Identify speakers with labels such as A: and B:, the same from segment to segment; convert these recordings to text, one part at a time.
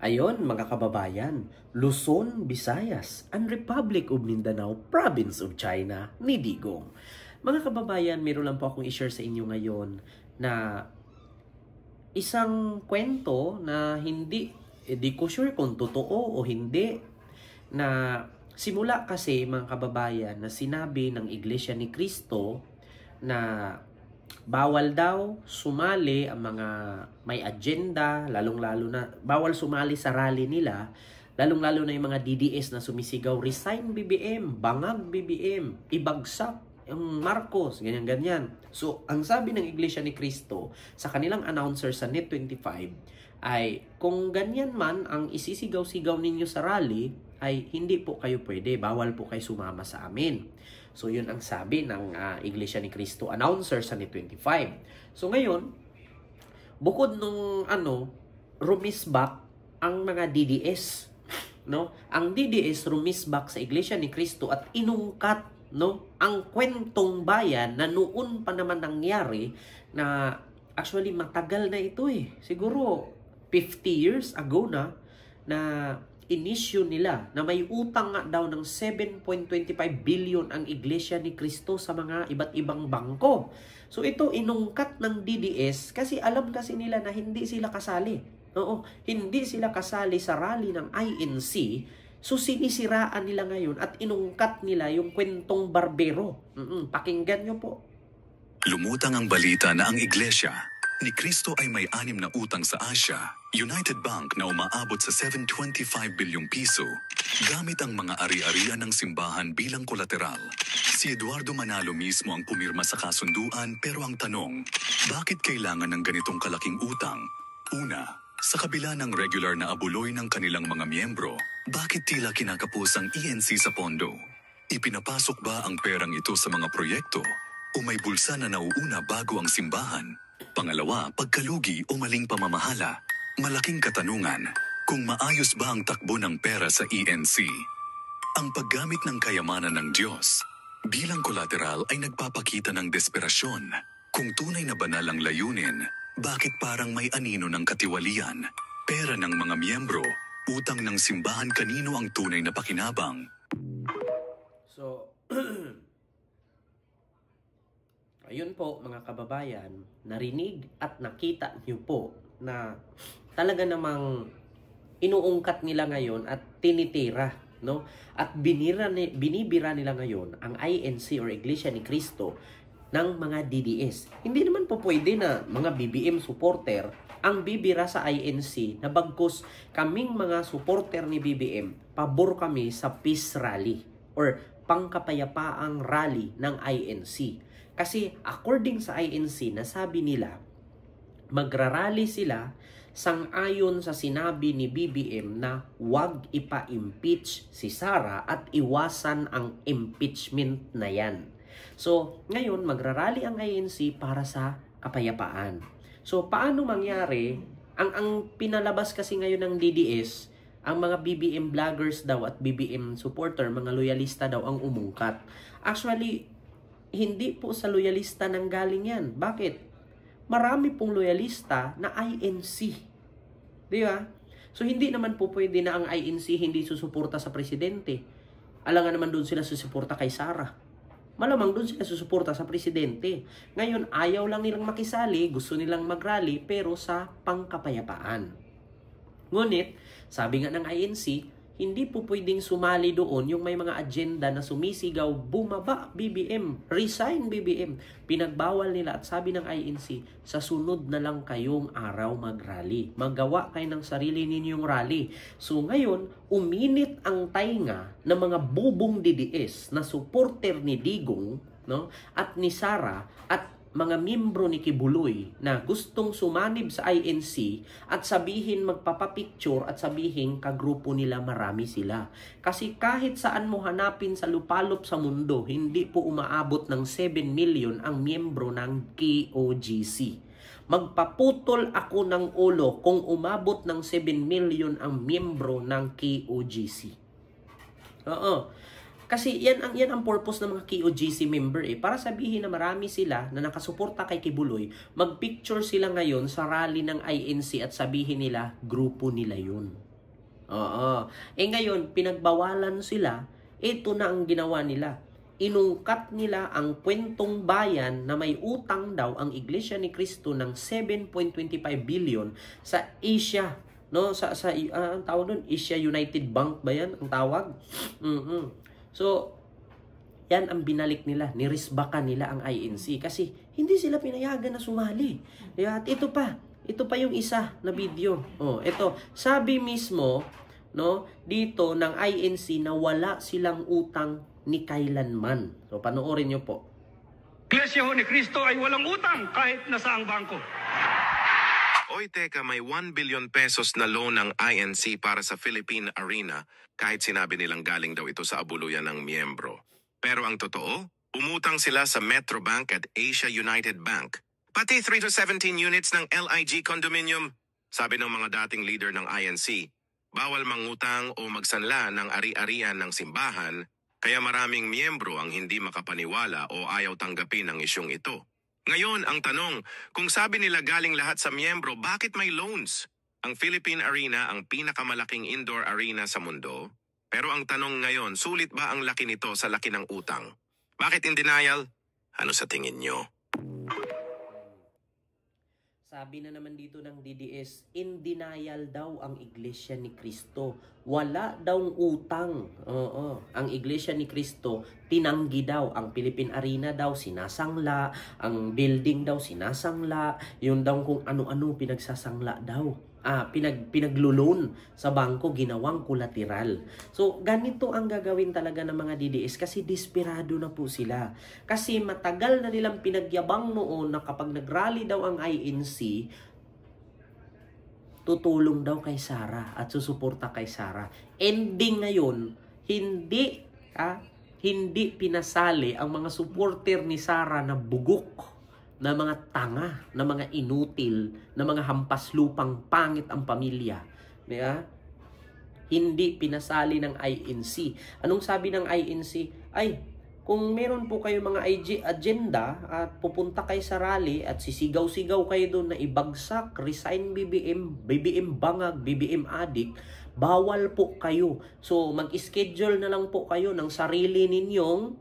A: Ayon mga kababayan, Luzon, Visayas, and Republic of Mindanao, Province of China, ni Digong. Mga kababayan, meron lang po akong i-share sa inyo ngayon na isang kwento na di ko sure kung totoo o hindi, na simula kasi mga kababayan na sinabi ng Iglesia ni Cristo na bawal daw sumali ang mga may agenda, lalong-lalo na bawal sumali sa rally nila, lalong-lalo na yung mga DDS na sumisigaw, resign BBM, bangag BBM, ibagsak yung Marcos, ganyan-ganyan. So, ang sabi ng Iglesia ni Cristo sa kanilang announcer sa Net25 ay, kung ganyan man ang isisigaw-sigaw ninyo sa rally, ay hindi po kayo pwede, bawal po kayo sumama sa amin. So, yun ang sabi ng Iglesia ni Cristo announcer sa Net25. So, ngayon, bukod nung rumisbak ang mga DDS, no? Ang DDS rumisbak sa Iglesia ni Cristo at inungkat, no, ang kwentong bayan na noon pa naman nangyari, na actually matagal na ito siguro 50 years ago na inisyu nila na may utang nga daw ng 7.25 billion ang Iglesia ni Cristo sa mga iba't ibang bangko. So ito inungkat ng DDS kasi alam kasi nila na hindi sila kasali. Oo, hindi sila kasali sa rally ng INC. So sinisiraan nila ngayon at inungkat nila yung kwentong barbero. Pakinggan nyo po.
B: Lumutang ang balita na ang Iglesia ni Cristo ay may 6 na utang sa Asia, United Bank na umaabot sa 725 bilyong piso, gamit ang mga ari-arian ng simbahan bilang kolateral. Si Eduardo Manalo mismo ang pumirma sa kasunduan, pero ang tanong, bakit kailangan ng ganitong kalaking utang? Una, sa kabila ng regular na abuloy ng kanilang mga miyembro, bakit tila kinakapos ang ENC sa pondo? Ipinapasok ba ang perang ito sa mga proyekto? O may bulsa na nauuna bago ang simbahan? Pangalawa, pagkalugi o maling pamamahala. Malaking katanungan, kung maayos ba ang takbo ng pera sa ENC? Ang paggamit ng kayamanan ng Diyos bilang kolateral ay nagpapakita ng desperasyon. Kung tunay na banal ang layunin, bakit parang may anino ng katiwalian? Pera ng mga miyembro, utang ng simbahan, kanino ang tunay na pakinabang?
A: So, ayun po mga kababayan, narinig at nakita niyo po na talaga namang inuungkat nila ngayon at tinitira, no? At binibira nila ngayon ang INC or Iglesia ni Cristo ng mga DDS. Hindi naman po pwede na mga BBM supporter ang bibira sa INC, na bagkus kaming mga supporter ni BBM, pabor kami sa peace rally or pangkapayapaang rally ng INC. Kasi according sa INC, nasabi nila, magrarally sila sang-ayon sa sinabi ni BBM na huwag ipa-impeach si Sara at iwasan ang impeachment na yan. So, ngayon, magrarally ang INC para sa kapayapaan. So, paano mangyari? Ang pinalabas kasi ngayon ng DDS, ang mga BBM vloggers daw at BBM supporter, mga loyalista daw ang umungkat. Actually, hindi po sa loyalista nang galing yan. Bakit? Marami pong loyalista na INC. Di ba? So, hindi naman po pwede na ang INC hindi susuporta sa presidente. Alangan naman doon sila susuporta kay Sara. Malamang doon sila susuporta sa presidente. Ngayon, ayaw lang nilang makisali, gusto nilang mag-rally, pero sa pangkapayapaan. Ngunit, sabi nga ng INC, hindi po pwedeng sumali doon yung may mga agenda na sumisigaw, bumaba BBM, resign BBM. Pinagbawal nila at sabi ng INC, sa sunod na lang kayong araw mag-rally. Magawa kayo ng sarili ninyong rally. So ngayon, uminit ang tainga ng mga bubong DDS na supporter ni Digong, no, at ni Sara at mga miyembro ni Kibuloy na gustong sumanib sa INC at sabihin, magpapapicture at sabihin kagrupo nila marami sila. Kasi kahit saan mo hanapin sa lupalop sa mundo, hindi po umaabot ng 7 million ang miyembro ng KOGC. Magpaputol ako ng ulo kung umabot ng 7 million ang miyembro ng KOGC. Oo. Kasi yan ang purpose ng mga KOGC member para sabihin na marami sila na nakasuporta kay Kibuloy, magpicture sila ngayon sa rally ng INC at sabihin nila grupo nila yun. Oo. Ngayon, pinagbawalan sila, ito na ang ginawa nila. Inungkat nila ang kwentong bayan na may utang daw ang Iglesia ni Cristo ng 7.25 billion sa Asia, no? Ang tawag doon, Asia United Bank ba yan ang tawag? So, yan ang binalik nila, nirisbakan nila ang INC kasi hindi sila pinayagan na sumali. At ito pa yung isa na video. Ito, sabi mismo, no, dito ng INC na wala silang utang ni kailanman. So, panoorin nyo po.
C: Iglesia ho ni Cristo ay walang utang kahit nasaang bangko.
D: Oy, teka, may 1 billion pesos na loan ng INC para sa Philippine Arena kahit sinabi nilang galing daw ito sa abuluyan ng miyembro. Pero ang totoo, umutang sila sa Metrobank at Asia United Bank. Pati 3 to 17 units ng LIG condominium. Sabi ng mga dating leader ng INC, bawal mangutang o magsanla ng ari-arian ng simbahan, kaya maraming miyembro ang hindi makapaniwala o ayaw tanggapin ang isyong ito. Ngayon, ang tanong, kung sabi nila galing lahat sa miyembro, bakit may loans? Ang Philippine Arena ang pinakamalaking indoor arena sa mundo. Pero ang tanong ngayon, sulit ba ang laki nito sa laki ng utang? Bakit in denial? Ano sa tingin nyo?
A: Sabi na naman dito ng DDS, in denial daw ang Iglesia ni Cristo. Wala daw utang. Ang Iglesia ni Cristo, tinanggi daw. Ang Philippine Arena daw, sinasangla. Ang building daw, sinasangla. Yun daw kung ano-ano pinagsasangla daw. Pinaglulun sa bangko, ginawang kolateral. So, ganito ang gagawin talaga ng mga DDS kasi desperado na po sila. Kasi matagal na nilang pinagyabang noon na kapag nagrally daw ang INC, tutulong daw kay Sara at susuporta kay Sara. Ending ngayon, hindi pinasali ang mga supporter ni Sara na bugok, na mga tanga, na mga inutil, na mga hampas lupang pangit ang pamilya. Diba? Hindi pinasali ng INC. Anong sabi ng INC? Ay, kung meron po kayo mga agenda at pupunta kayo sa rally at sisigaw-sigaw kayo doon na ibagsak, resign BBM bangag, BBM addict, bawal po kayo. So, mag-schedule na lang po kayo ng sarili ninyong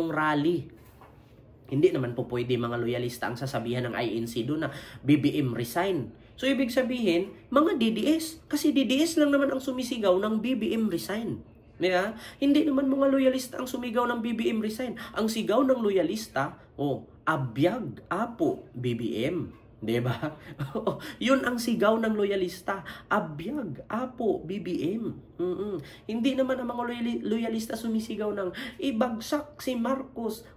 A: rally. Hindi naman po pwede mga loyalista ang sasabihan ng INC doon na BBM resign. So, ibig sabihin, mga DDS. Kasi DDS lang naman ang sumisigaw ng BBM resign. Diba? Hindi naman mga loyalista ang sumigaw ng BBM resign. Ang sigaw ng loyalista, abiyag, apo, BBM. Diba? Yun ang sigaw ng loyalista. Abiyag, apo, BBM. Hindi naman ang mga loyalista sumisigaw ng ibagsak si Marcos,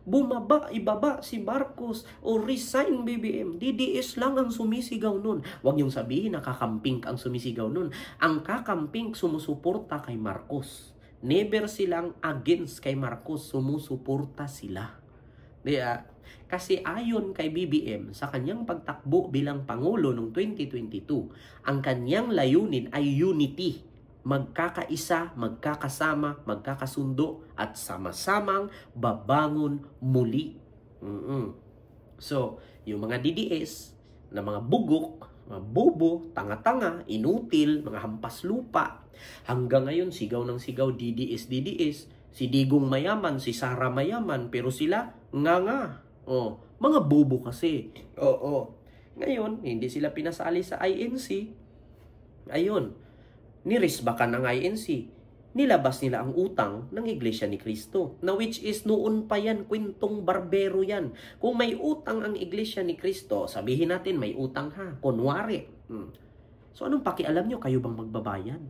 A: ibaba si Marcos, o resign BBM. DDS lang ang sumisigaw nun. Huwag niyong sabihin na kakamping ang sumisigaw nun. Ang kakamping sumusuporta kay Marcos. Never silang against kay Marcos, sumusuporta sila. Diba? Kasi ayon kay BBM, sa kanyang pagtakbo bilang Pangulo noong 2022, ang kanyang layunin ay unity. Magkakaisa, magkakasama, magkakasundo, at sama-samang babangon muli. So, yung mga DDS, na mga bugok, mga bobo, tanga-tanga, inutil, mga hampas lupa, hanggang ngayon sigaw ng sigaw, DDS. Si Digong mayaman, si Sara mayaman, pero sila nga. Mga bobo kasi. Ngayon, hindi sila pinasali sa INC. Ayun, nirisbakan ng INC. Nilabas nila ang utang ng Iglesia ni Cristo. Na which is noon pa yan, kwentong barbero yan. Kung may utang ang Iglesia ni Cristo, sabihin natin may utang ha, kunwari. So anong pakialam nyo? Kayo bang magbabayad?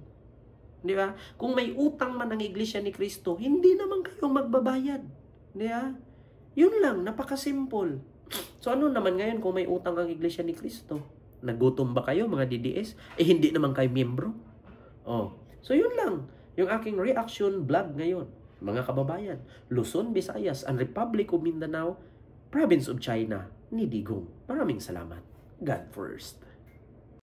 A: Di ba? Kung may utang man ang Iglesia ni Cristo, hindi naman kayong magbabayad. Di ba? Yun lang, napakasimple. So ano naman ngayon kung may utang ang Iglesia ni Cristo? Nagutom ba kayo mga DDS? Hindi naman kayo miyembro. So yun lang, yung aking reaction vlog ngayon. Mga kababayan, Luzon, Visayas, and Republic of Mindanao, Province of China, ni Digong. Maraming salamat. God first.